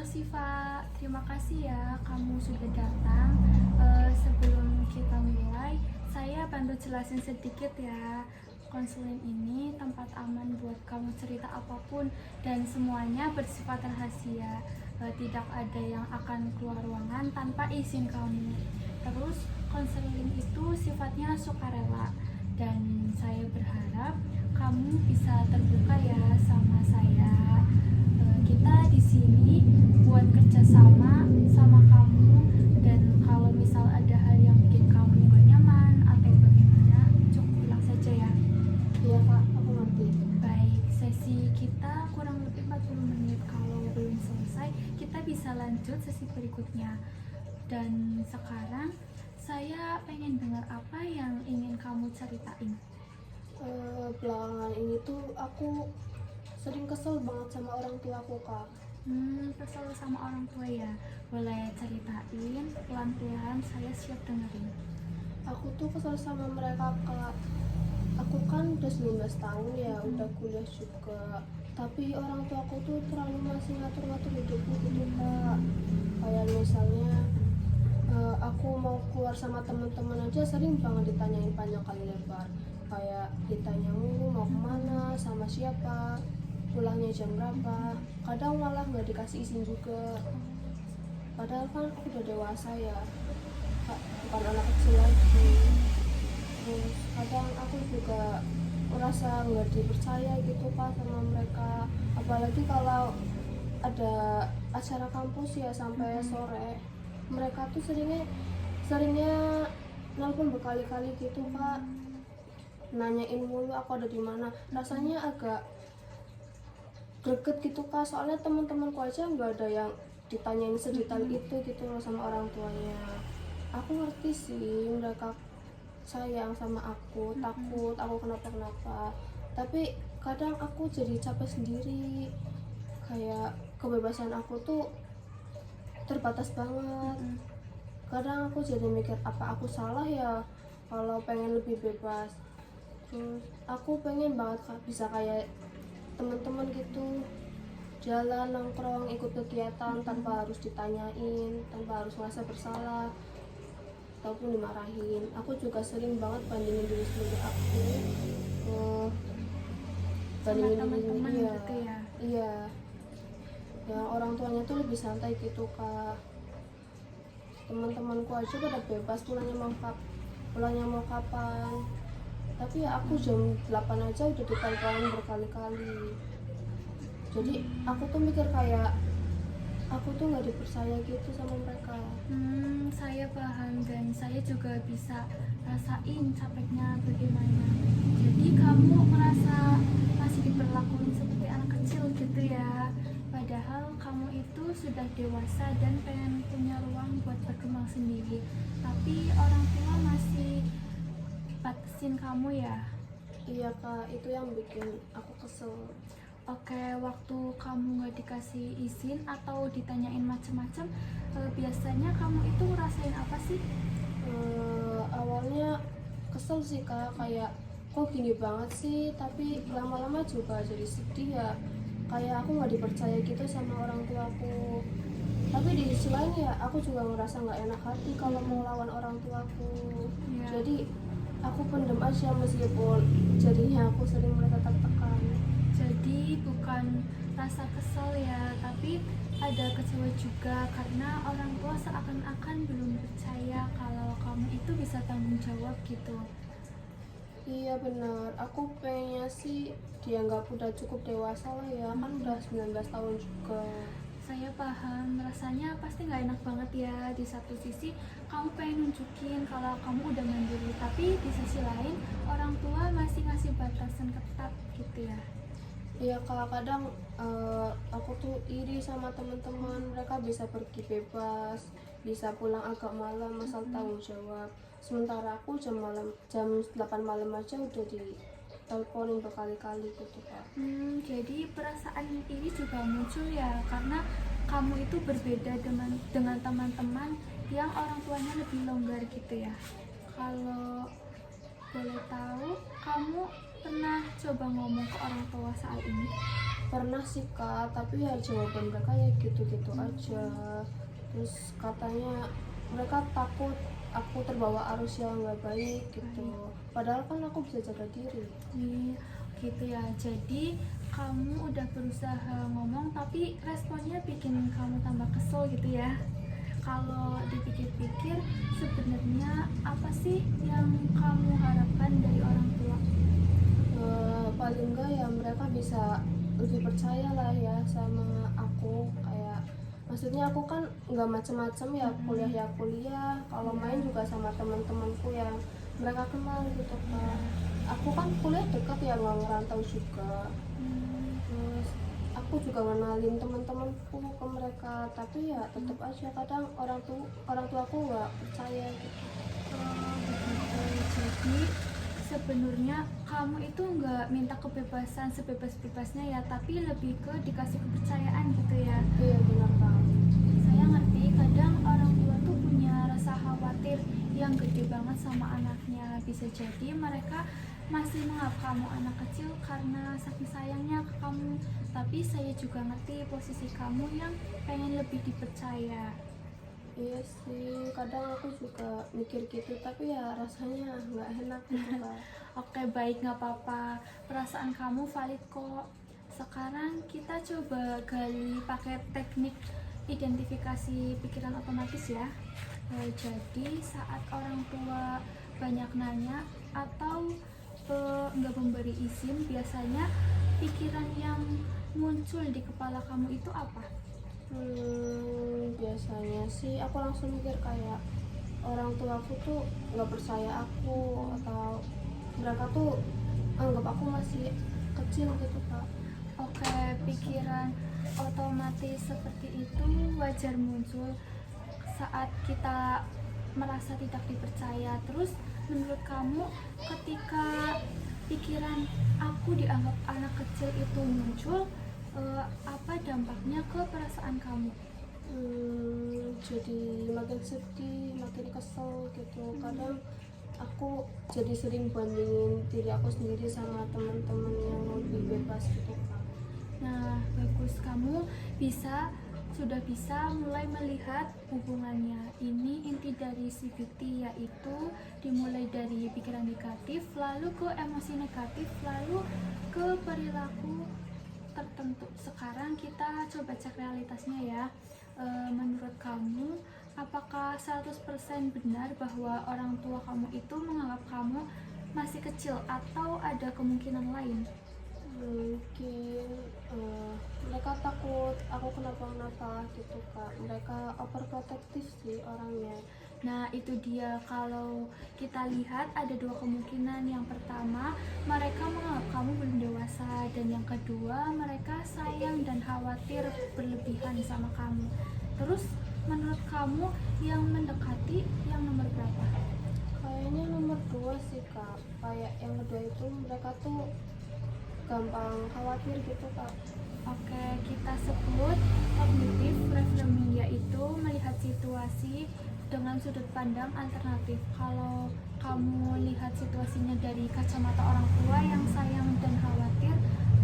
Siva, terima kasih ya kamu sudah datang. Sebelum kita mulai, saya bantu jelasin sedikit ya. Konseling ini tempat aman buat kamu cerita apapun dan semuanya bersifat rahasia. Tidak ada yang akan keluar ruangan tanpa izin kamu. Terus konseling itu sifatnya sukarela dan saya berharap kamu bisa terbuka ya sama saya. Kita di sini buat kerjasama sama kamu, dan kalau misal ada hal yang bikin kamu gak nyaman atau bagaimana, cukup bilang saja ya. Iya kak, aku ngerti. Baik, sesi kita kurang lebih 40 menit. Kalau belum selesai, kita bisa lanjut sesi berikutnya. Dan sekarang saya pengen dengar apa yang ingin kamu ceritain. Belakangan ini tuh aku sering kesel banget sama orang tuaku kak. Kesel sama orang tua ya? Boleh ceritain pelan-pelan, saya siap dengerin. Aku tuh kesel sama mereka kak. Aku kan udah 19 tahun ya, udah kuliah juga. Tapi orang tuaku tuh terlalu masih ngatur-ngatur hidupku gitu kak. Kayak misalnya aku mau keluar sama teman-teman aja sering banget ditanyain panjang kali lebar. Kayak ditanya mulu mau kemana, sama siapa, pulangnya jam berapa. Kadang malah nggak dikasih izin juga. Padahal kan aku udah dewasa ya, Kak, bukan anak kecil lagi. Terus kadang aku juga merasa nggak dipercaya gitu kak sama mereka. Apalagi kalau ada acara kampus ya sampai sore, mereka tuh seringnya nelpon berkali-kali gitu kak, nanyain mulu aku ada di mana. Rasanya agak greget gitu kak, soalnya teman-temanku aja nggak ada yang ditanyain sedetail itu gitu loh sama orang tuanya. Aku ngerti sih mereka sayang sama aku, takut aku kenapa-kenapa, tapi kadang aku jadi capek sendiri. Kayak kebebasan aku tuh terbatas banget. Kadang aku jadi mikir apa aku salah ya kalau pengen lebih bebas. Terus aku pengen banget bisa kayak teman-teman gitu, jalan nongkrong ikut kegiatan tanpa harus ditanyain, tanpa harus merasa bersalah ataupun dimarahin. Aku juga sering banget bandingin diri sendiri aku bandingin Sama diri teman-teman sendiri ya. gitu ya? Iya, yang orang tuanya tuh lebih santai gitu kak. Teman-temanku aja pada bebas pulangnya mau kapan, tapi ya aku jam 8 aja udah diteleponin berkali-kali. Jadi aku tuh mikir kayak aku tuh nggak dipercaya gitu sama mereka. Saya paham dan saya juga bisa rasain capeknya bagaimana. Jadi kamu merasa masih diperlakukan seperti anak kecil gitu ya? Padahal kamu itu sudah dewasa dan pengen punya ruang buat berkembang sendiri. Tapi orang tua masih batasin kamu ya? Iya kak, itu yang bikin aku kesel. Oke, waktu kamu nggak dikasih izin atau ditanyain macem-macem, biasanya kamu itu ngerasain apa sih? Awalnya kesel sih kak, kayak kok gini banget sih, tapi lama-lama juga jadi sedih ya, kayak aku nggak dipercaya gitu sama orang tuaku. Tapi di sisi lain ya aku juga ngerasa nggak enak hati kalau mau lawan orang tuaku. Ya. Jadi aku pendem aja meskipun jadinya aku sering merasa tertekan. Jadi bukan rasa kesal ya, tapi ada kecewa juga karena orang tua seakan-akan belum percaya kalau kamu itu bisa tanggung jawab gitu. Iya benar, aku pengennya sih dianggap udah cukup dewasa lah ya, kan udah 19 tahun juga. Saya paham, rasanya pasti nggak enak banget ya. Di satu sisi kamu pengen nunjukin kalau kamu udah mandiri, tapi di sisi lain orang tua masih ngasih batasan ketat gitu ya. Iya kak, kadang aku tuh iri sama teman-teman, mereka bisa pergi bebas, bisa pulang agak malam asal tanggung jawab. Sementara aku jam 8 malam aja udah diteleponin berkali-kali gitu kak. Jadi perasaan ini juga muncul ya karena kamu itu berbeda dengan teman-teman yang orang tuanya lebih longgar gitu ya. Kalau boleh tahu, kamu pernah coba ngomong ke orang tua soal ini? Pernah sih kak, tapi ya jawaban mereka ya gitu-gitu aja. Terus katanya mereka takut aku terbawa arus yang nggak baik gitu. Padahal kan aku bisa jaga diri. Iya, gitu ya. Jadi kamu udah berusaha ngomong tapi responnya bikin kamu tambah kesel gitu ya. Kalau dipikir-pikir sebenarnya apa sih yang kamu harapkan dari orang tua? Paling enggak ya mereka bisa lebih percaya lah ya sama aku, kayak maksudnya aku kan nggak macem-macem ya, kuliah ya kuliah, kalau main juga sama teman-temanku yang mereka kenal gitu kak. Aku kan kuliah dekat ya, nggak ngerantau juga. Terus aku juga ngenalin teman-temanku ke mereka, tapi ya tetap aja kadang orang tua aku nggak percaya gitu. Oh, begitu. Jadi sebenarnya kamu itu nggak minta kebebasan sebebas-bebasnya ya, tapi lebih ke dikasih kepercayaan gitu ya. Iya benar kak. Saya ngerti kadang orang tua tuh punya rasa khawatir yang gede banget sama anaknya. Bisa jadi mereka masih menganggap kamu anak kecil karena saking sayangnya ke kamu. Tapi saya juga ngerti posisi kamu yang pengen lebih dipercaya. Iya sih, kadang aku juga mikir gitu, tapi ya rasanya nggak enak gitu kak. Oke, baik, nggak apa-apa. Perasaan kamu valid kok. Sekarang kita coba gali pakai teknik identifikasi pikiran otomatis ya. Jadi saat orang tua banyak nanya atau nggak memberi izin, biasanya pikiran yang muncul di kepala kamu itu apa? Biasanya sih aku langsung mikir kayak orang tua aku tuh nggak percaya aku, atau mereka tuh anggap aku masih kecil gitu kak. Oke, pikiran otomatis seperti itu wajar muncul saat kita merasa tidak dipercaya. Terus menurut kamu ketika pikiran aku dianggap anak kecil itu muncul, apa dampaknya ke perasaan kamu? Jadi makin sedih, makin kesel gitu. Kadang aku jadi sering bandingin diri aku sendiri sama teman-teman yang lebih bebas gitu kak. Nah, bagus, kamu sudah bisa mulai melihat hubungannya. Ini inti dari CBT, yaitu dimulai dari pikiran negatif, lalu ke emosi negatif, lalu ke perilaku tertentu. Sekarang kita coba cek realitasnya ya. Menurut kamu, apakah 100% benar bahwa orang tua kamu itu menganggap kamu masih kecil atau ada kemungkinan lain? Mungkin mereka takut aku kenapa-napa gitu kak. Mereka overprotective sih orangnya. Nah, itu dia. Kalau kita lihat ada dua kemungkinan. Yang pertama, mereka menganggap kamu belum dewasa, dan yang kedua, mereka sayang dan khawatir berlebihan sama kamu. Terus, menurut kamu yang mendekati yang nomor berapa? Kayaknya nomor 2 sih kak. Kayak yang kedua itu mereka tuh gampang khawatir gitu kak. Oke, kita sebut cognitive reframing, yaitu melihat situasi dengan sudut pandang alternatif. Kalau kamu lihat situasinya dari kacamata orang tua yang sayang dan khawatir,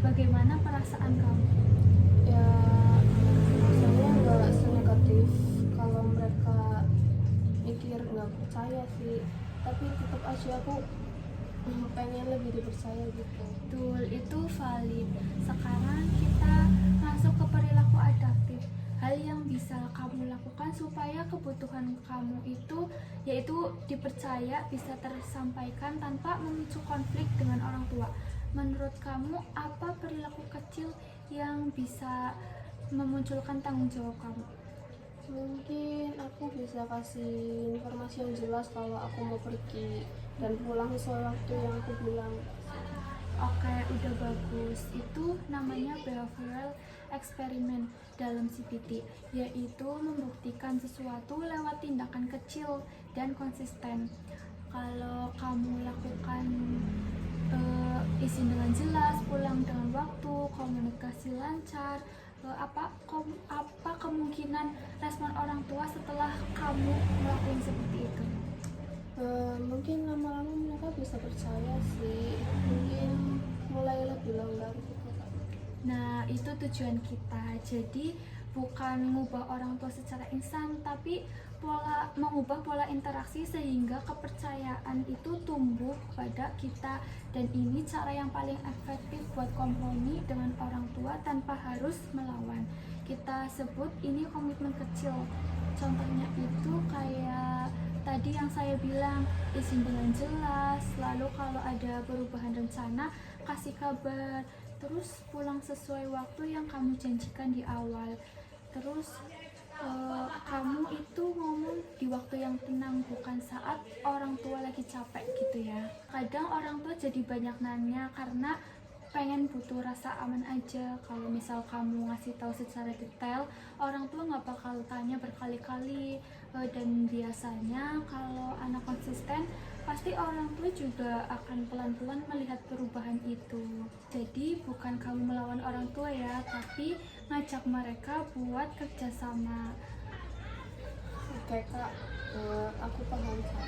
bagaimana perasaan kamu? Ya rasanya nggak senegatif kalau mereka mikir nggak percaya sih, tapi tetap aja aku pengen lebih dipercaya gitu. Betul, itu valid. Sekarang kita masuk ke perilaku adaptif. Hal yang bisa kamu lakukan supaya kebutuhan kamu itu, yaitu dipercaya, bisa tersampaikan tanpa memicu konflik dengan orang tua. Menurut kamu, apa perilaku kecil yang bisa memunculkan tanggung jawab kamu? Mungkin aku bisa kasih informasi yang jelas kalau aku mau pergi dan pulang sesuai waktu yang aku bilang. Oke, udah bagus. Itu namanya behavioral experiment dalam CBT, yaitu membuktikan sesuatu lewat tindakan kecil dan konsisten. Kalau kamu lakukan izin dengan jelas, pulang dengan waktu, komunikasi lancar, apa kemungkinan respon orang tua setelah kamu melakukan seperti itu? Mungkin lama-lama mereka bisa percaya sih, mungkin mulai lebih longgar gitu kan. Nah, itu tujuan kita. Jadi, bukan mengubah orang tua secara instan, tapi mengubah pola interaksi sehingga kepercayaan itu tumbuh pada kita. Dan ini cara yang paling efektif buat kompromi dengan orang tua tanpa harus melawan. Kita sebut ini komitmen kecil. Contohnya itu kayak tadi yang saya bilang, izin dengan jelas, lalu kalau ada perubahan rencana kasih kabar, terus pulang sesuai waktu yang kamu janjikan di awal. Terus kamu itu ngomong di waktu yang tenang, bukan saat orang tua lagi capek gitu ya. Kadang orang tua jadi banyak nanya karena pengen butuh rasa aman aja. Kalau misal kamu ngasih tahu secara detail, orang tua nggak bakal tanya berkali-kali. Dan biasanya kalau anak konsisten, pasti orang tua juga akan pelan-pelan melihat perubahan itu. Jadi bukan kamu melawan orang tua ya, tapi ngajak mereka buat kerjasama. Oke kak, aku paham kak.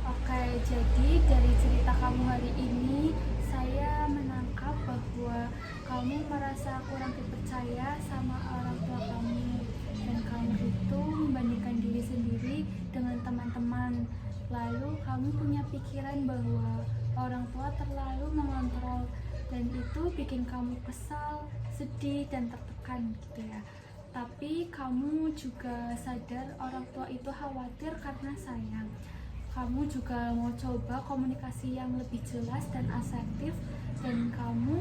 Oke, jadi dari cerita kamu hari ini, saya menangkap bahwa kamu merasa kurang dipercaya sama orang tua kamu, dan kamu itu membandingkan diri sendiri dengan teman-teman. Lalu kamu punya pikiran bahwa orang tua terlalu mengontrol, dan itu bikin kamu kesal, sedih, dan tertekan gitu ya. Tapi kamu juga sadar orang tua itu khawatir karena sayang. Kamu juga mau coba komunikasi yang lebih jelas dan asertif, dan kamu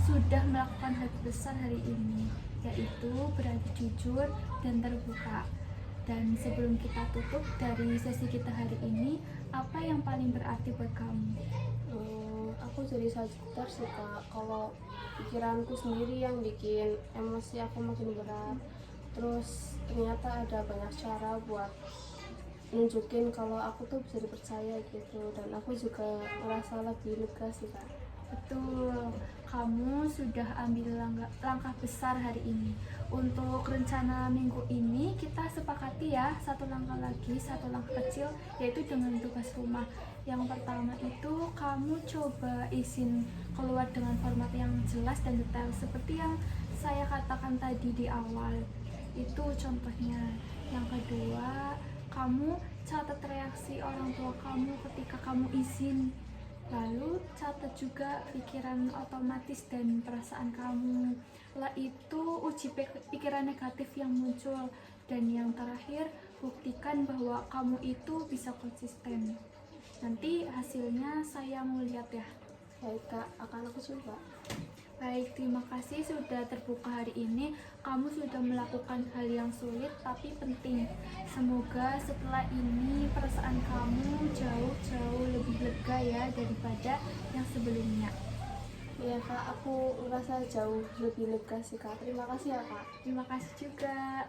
sudah melakukan hal besar hari ini, yaitu berani jujur dan terbuka. Dan sebelum kita tutup dari sesi kita hari ini, apa yang paling berarti buat kamu? Aku jadi sadar sih kak, kalau pikiranku sendiri yang bikin emosi aku makin berat. Terus ternyata ada banyak cara buat nunjukin kalau aku tuh bisa dipercaya gitu, dan aku juga merasa lebih lega sih kak. Betul, kamu sudah ambil langkah besar hari ini. Untuk rencana minggu ini kita sepakati ya, satu langkah lagi, satu langkah kecil, yaitu dengan tugas rumah. Yang pertama itu kamu coba izin keluar dengan format yang jelas dan detail, seperti yang saya katakan tadi di awal. Itu contohnya. Yang kedua, kamu catat reaksi orang tua kamu ketika kamu izin. Lalu catat juga pikiran otomatis dan perasaan kamu. Setelah itu uji pikiran negatif yang muncul. Dan yang terakhir, buktikan bahwa kamu itu bisa konsisten. Nanti hasilnya saya mau lihat ya. Baik kak, akan aku coba. Baik, terima kasih sudah terbuka hari ini. Kamu sudah melakukan hal yang sulit tapi penting. Semoga setelah ini perasaan kamu jauh-jauh lebih lega ya daripada yang sebelumnya. Iya kak, aku ngerasa jauh lebih lega sih kak. Terima kasih ya kak. Terima kasih juga.